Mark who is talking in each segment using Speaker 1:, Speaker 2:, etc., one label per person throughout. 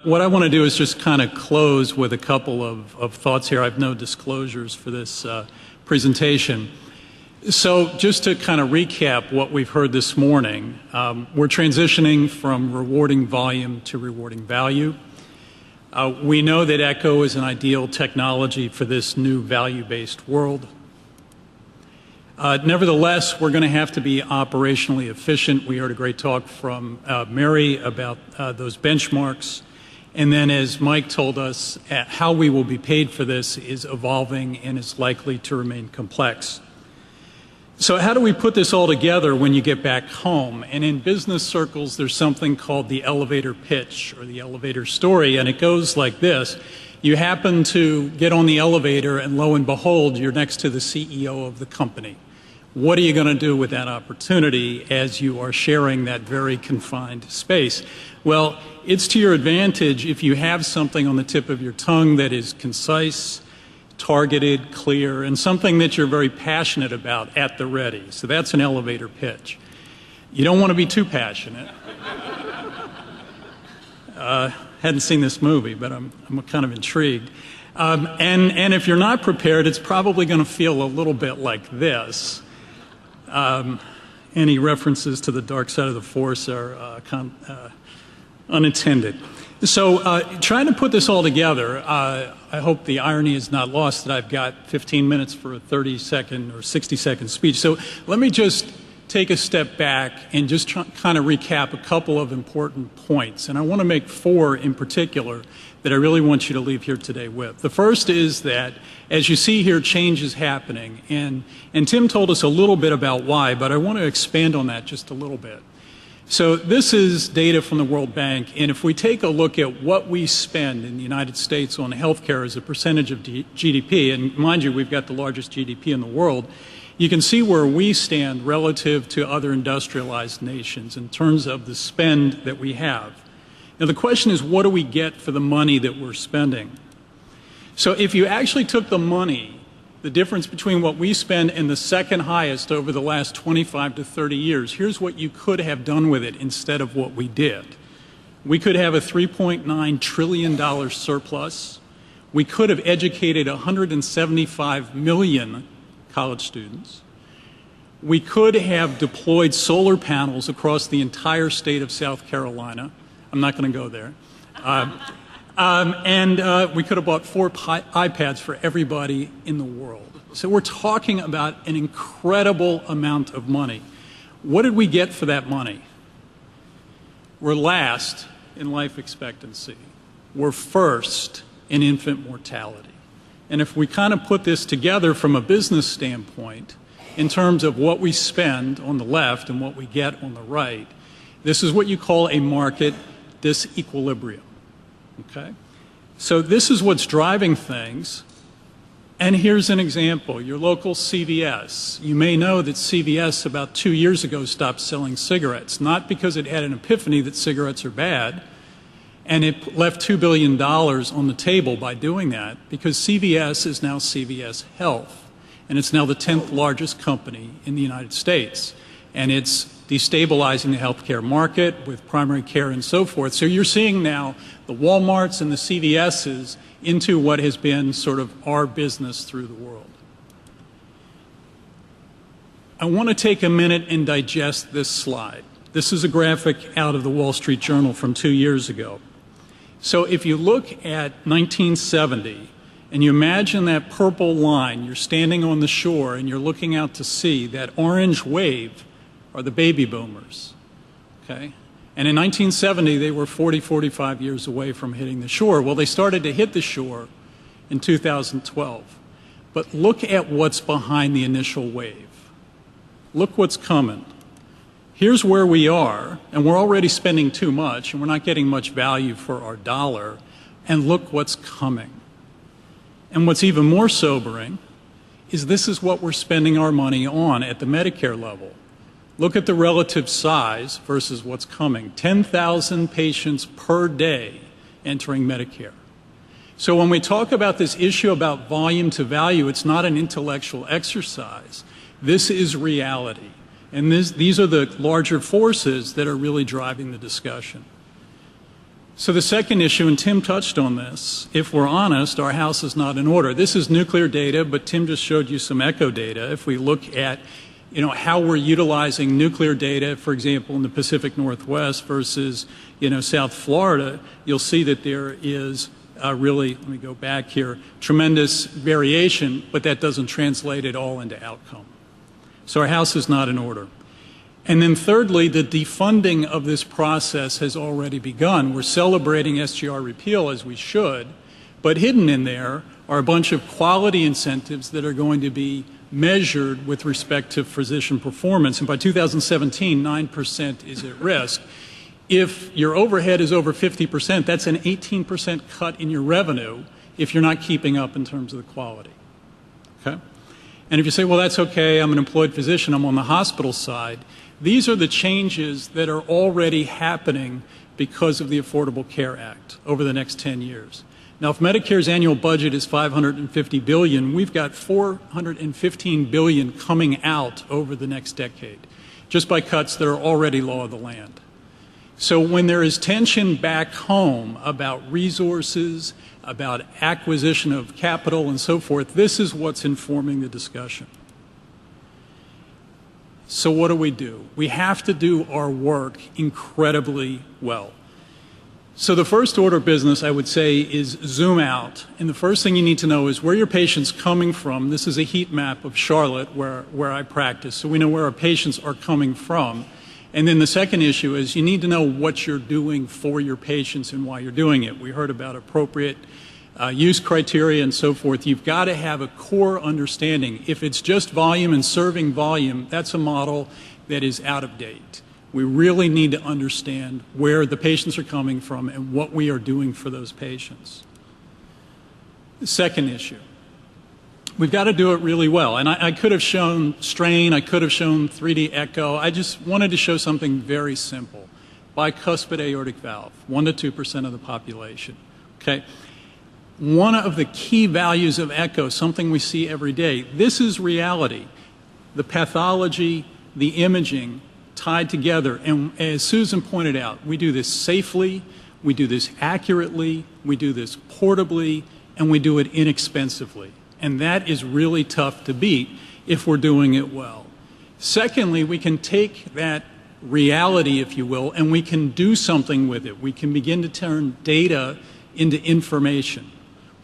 Speaker 1: What I want to do is just kind of close with a couple of thoughts here. I have no disclosures for this presentation. So just to kind of recap what we've heard this morning, we're transitioning from rewarding volume to rewarding value. We know that Echo is an ideal technology for this new value-based world. Nevertheless, we're going to have to be operationally efficient. We heard a great talk from Mary about those benchmarks. And then, as Mike told us, how we will be paid for this is evolving and is likely to remain complex. So how do we put this all together when you get back home? And in business circles, there's something called the elevator pitch or the elevator story, and it goes like this. You happen to get on the elevator, and lo and behold, you're next to the CEO of the company. What are you going to do with that opportunity as you are sharing that very confined space? Well, it's to your advantage if you have something on the tip of your tongue that is concise, targeted, clear, and something that you're very passionate about at the ready. So that's an elevator pitch. You don't want to be too passionate. Hadn't seen this movie, but I'm kind of intrigued. And if you're not prepared, it's probably going to feel a little bit like this. Any references to the dark side of the Force are unintended. So trying to put this all together, I hope the irony is not lost that I've got 15 minutes for a 30-second or 60-second speech. So let me just take a step back and just kind of recap a couple of important points. And I want to make four in particular that I really want you to leave here today with. The first is that, as you see here, change is happening. And Tim told us a little bit about why, but I want to expand on that just a little bit. So this is data from the World Bank, and if we take a look at what we spend in the United States on healthcare as a percentage of GDP, and mind you, we've got the largest GDP in the world, you can see where we stand relative to other industrialized nations in terms of the spend that we have. Now the question is, what do we get for the money that we're spending? So if you actually took the money, the difference between what we spend and the second highest over the last 25 to 30 years, here's what you could have done with it instead of what we did. We could have a $3.9 trillion surplus. We could have educated 175 million college students. We could have deployed solar panels across the entire state of South Carolina. I'm not going to go there. And we could have bought 4 iPads for everybody in the world. So we're talking about an incredible amount of money. What did we get for that money? We're last in life expectancy. We're first in infant mortality. And if we kind of put this together from a business standpoint, in terms of what we spend on the left and what we get on the right, this is what you call a market disequilibrium. Okay? So this is what's driving things. And here's an example. Your local CVS. You may know that CVS about 2 years ago stopped selling cigarettes, not because it had an epiphany that cigarettes are bad, and it left $2 billion on the table by doing that, because CVS is now CVS Health, and it's now the 10th largest company in the United States. And it's destabilizing the healthcare market with primary care and so forth. So you're seeing now the Walmarts and the CVSs into what has been sort of our business through the world. I want to take a minute and digest this slide. This is a graphic out of the Wall Street Journal from 2 years ago. So if you look at 1970 and you imagine that purple line, you're standing on the shore and you're looking out to sea, that orange wave are the baby boomers, okay? And in 1970, they were 40, 45 years away from hitting the shore. Well, they started to hit the shore in 2012. But look at what's behind the initial wave. Look what's coming. Here's where we are, and we're already spending too much, and we're not getting much value for our dollar, and look what's coming. And what's even more sobering is this is what we're spending our money on at the Medicare level. Look at the relative size versus what's coming. 10,000 patients per day entering Medicare. So when we talk about this issue about volume to value, it's not an intellectual exercise. This is reality. And these are the larger forces that are really driving the discussion. So the second issue, and Tim touched on this, if we're honest, our house is not in order. This is nuclear data, but Tim just showed you some echo data. If we look at how we're utilizing nuclear data, for example, in the Pacific Northwest versus, South Florida, you'll see that there is really, let me go back here, tremendous variation, but that doesn't translate at all into outcome. So our house is not in order. And then thirdly, the defunding of this process has already begun. We're celebrating SGR repeal as we should, but hidden in there are a bunch of quality incentives that are going to be measured with respect to physician performance. And by 2017, 9% is at risk. If your overhead is over 50%, that's an 18% cut in your revenue if you're not keeping up in terms of the quality. Okay? And if you say, well, that's okay, I'm an employed physician, I'm on the hospital side, these are the changes that are already happening because of the Affordable Care Act over the next 10 years. Now, if Medicare's annual budget is $550 billion, we've got $415 billion coming out over the next decade, just by cuts that are already law of the land. So when there is tension back home about resources, about acquisition of capital and so forth, this is what's informing the discussion. So what do? We have to do our work incredibly well. So the first order of business, I would say, is zoom out. And the first thing you need to know is where your patient's coming from. This is a heat map of Charlotte where I practice, so we know where our patients are coming from. And then the second issue is you need to know what you're doing for your patients and why you're doing it. We heard about appropriate use criteria and so forth. You've got to have a core understanding. If it's just volume and serving volume, that's a model that is out of date. We really need to understand where the patients are coming from and what we are doing for those patients. The second issue, we've got to do it really well. And I could have shown strain, I could have shown 3D echo. I just wanted to show something very simple. Bicuspid aortic valve, 1 to 2% of the population. Okay? One of the key values of echo, something we see every day, this is reality. The pathology, the imaging, tied together. And as Susan pointed out, we do this safely, we do this accurately, we do this portably, and we do it inexpensively. And that is really tough to beat if we're doing it well. Secondly, we can take that reality, if you will, and we can do something with it. We can begin to turn data into information.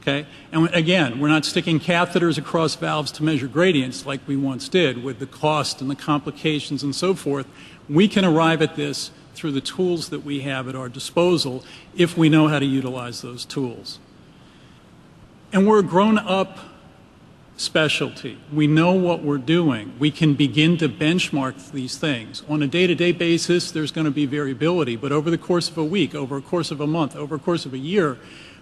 Speaker 1: Okay? And again, we're not sticking catheters across valves to measure gradients like we once did with the cost and the complications and so forth. We can arrive at this through the tools that we have at our disposal if we know how to utilize those tools. And we're a grown-up specialty. We know what we're doing. We can begin to benchmark these things. On a day-to-day basis, there's going to be variability, but over the course of a week, over a course of a month, over a course of a year,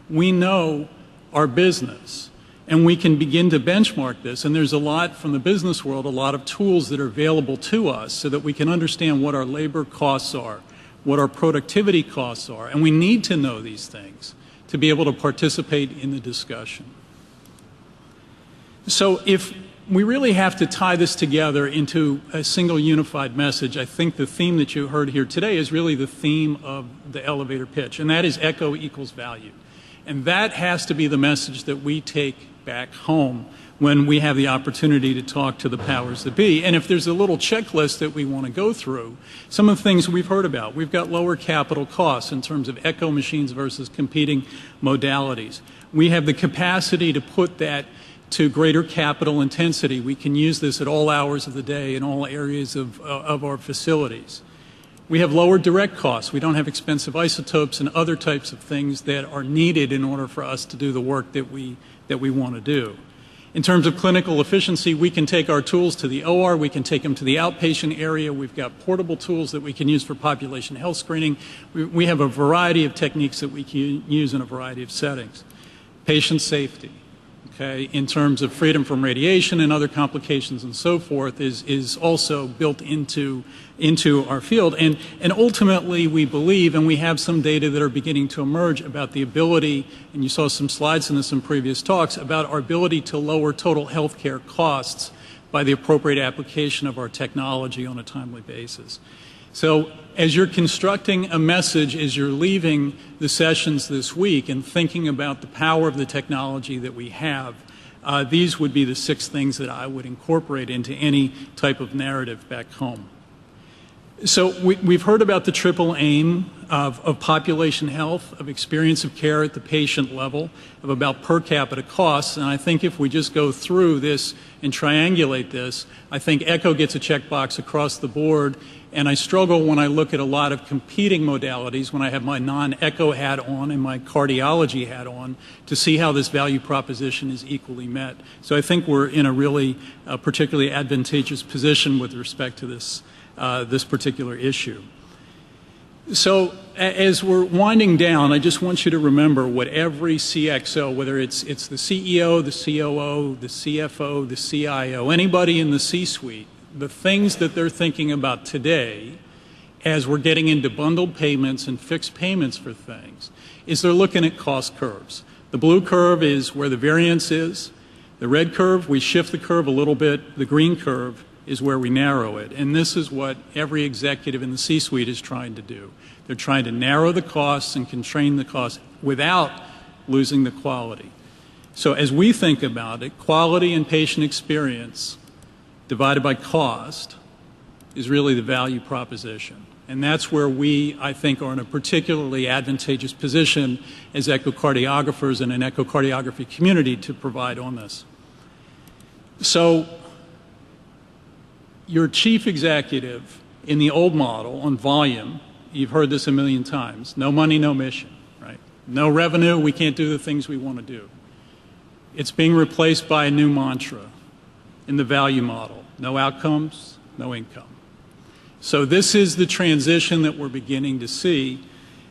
Speaker 1: we know our business, and we can begin to benchmark this. And there's a lot from the business world, a lot of tools that are available to us so that we can understand what our labor costs are, what our productivity costs are, and we need to know these things to be able to participate in the discussion. So if we really have to tie this together into a single unified message, I think the theme that you heard here today is really the theme of the elevator pitch, and that is echo equals value. And that has to be the message that we take back home when we have the opportunity to talk to the powers that be. And if there's a little checklist that we want to go through, some of the things we've heard about, we've got lower capital costs in terms of echo machines versus competing modalities. We have the capacity to put that to greater capital intensity. We can use this at all hours of the day in all areas of our facilities. We have lower direct costs. We don't have expensive isotopes and other types of things that are needed in order for us to do the work that we want to do. In terms of clinical efficiency, we can take our tools to the OR, we can take them to the outpatient area. We've got portable tools that we can use for population health screening. We have a variety of techniques that we can use in a variety of settings. Patient safety. Okay, in terms of freedom from radiation and other complications and so forth is also built into our field. And ultimately we believe, and we have some data that are beginning to emerge about the ability, and you saw some slides in this in previous talks, about our ability to lower total health care costs by the appropriate application of our technology on a timely basis. So as you're constructing a message, as you're leaving the sessions this week and thinking about the power of the technology that we have, these would be the 6 things that I would incorporate into any type of narrative back home. So we've heard about the triple aim of population health, of experience of care at the patient level, of about per capita costs. And I think if we just go through this and triangulate this, I think ECHO gets a checkbox across the board. And I struggle when I look at a lot of competing modalities, when I have my non-ECHO hat on and my cardiology hat on, to see how this value proposition is equally met. So I think we're in a really particularly advantageous position with respect to this particular issue. So as we're winding down, I just want you to remember what every CXO, whether it's the CEO, the COO, the CFO, the CIO, anybody in the C-suite, the things that they're thinking about today as we're getting into bundled payments and fixed payments for things is they're looking at cost curves. The blue curve is where the variance is. The red curve, we shift the curve a little bit. The green curve is where we narrow it. And this is what every executive in the C-suite is trying to do. They're trying to narrow the costs and constrain the costs without losing the quality. So as we think about it, quality and patient experience divided by cost is really the value proposition. And that's where we, I think, are in a particularly advantageous position as echocardiographers and an echocardiography community to provide on this. So your chief executive in the old model on volume, you've heard this a million times, no money, no mission, right? No revenue, we can't do the things we want to do. It's being replaced by a new mantra in the value model. No outcomes, no income. So this is the transition that we're beginning to see,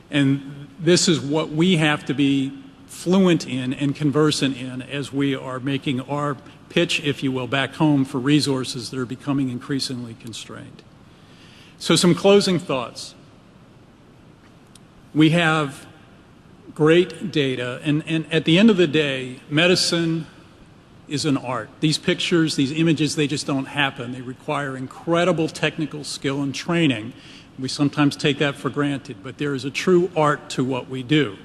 Speaker 1: and this is what we have to be fluent in and conversant in as we are making our pitch, if you will, back home for resources that are becoming increasingly constrained. So some closing thoughts. We have great data, and at the end of the day, medicine is an art. These pictures, these images, they just don't happen. They require incredible technical skill and training. We sometimes take that for granted, but there is a true art to what we do.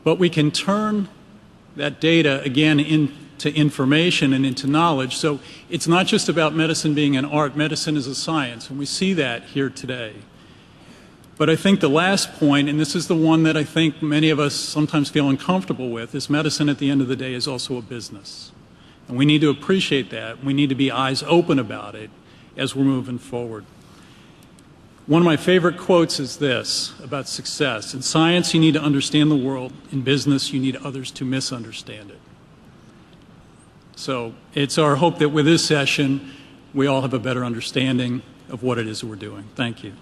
Speaker 1: But we can turn that data, again, into information and into knowledge. So it's not just about medicine being an art. Medicine is a science, and we see that here today. But I think the last point, and this is the one that I think many of us sometimes feel uncomfortable with, is medicine at the end of the day is also a business. And we need to appreciate that. We need to be eyes open about it as we're moving forward. One of my favorite quotes is this about success. In science, you need to understand the world. In business, you need others to misunderstand it. So it's our hope that with this session, we all have a better understanding of what it is that we're doing. Thank you.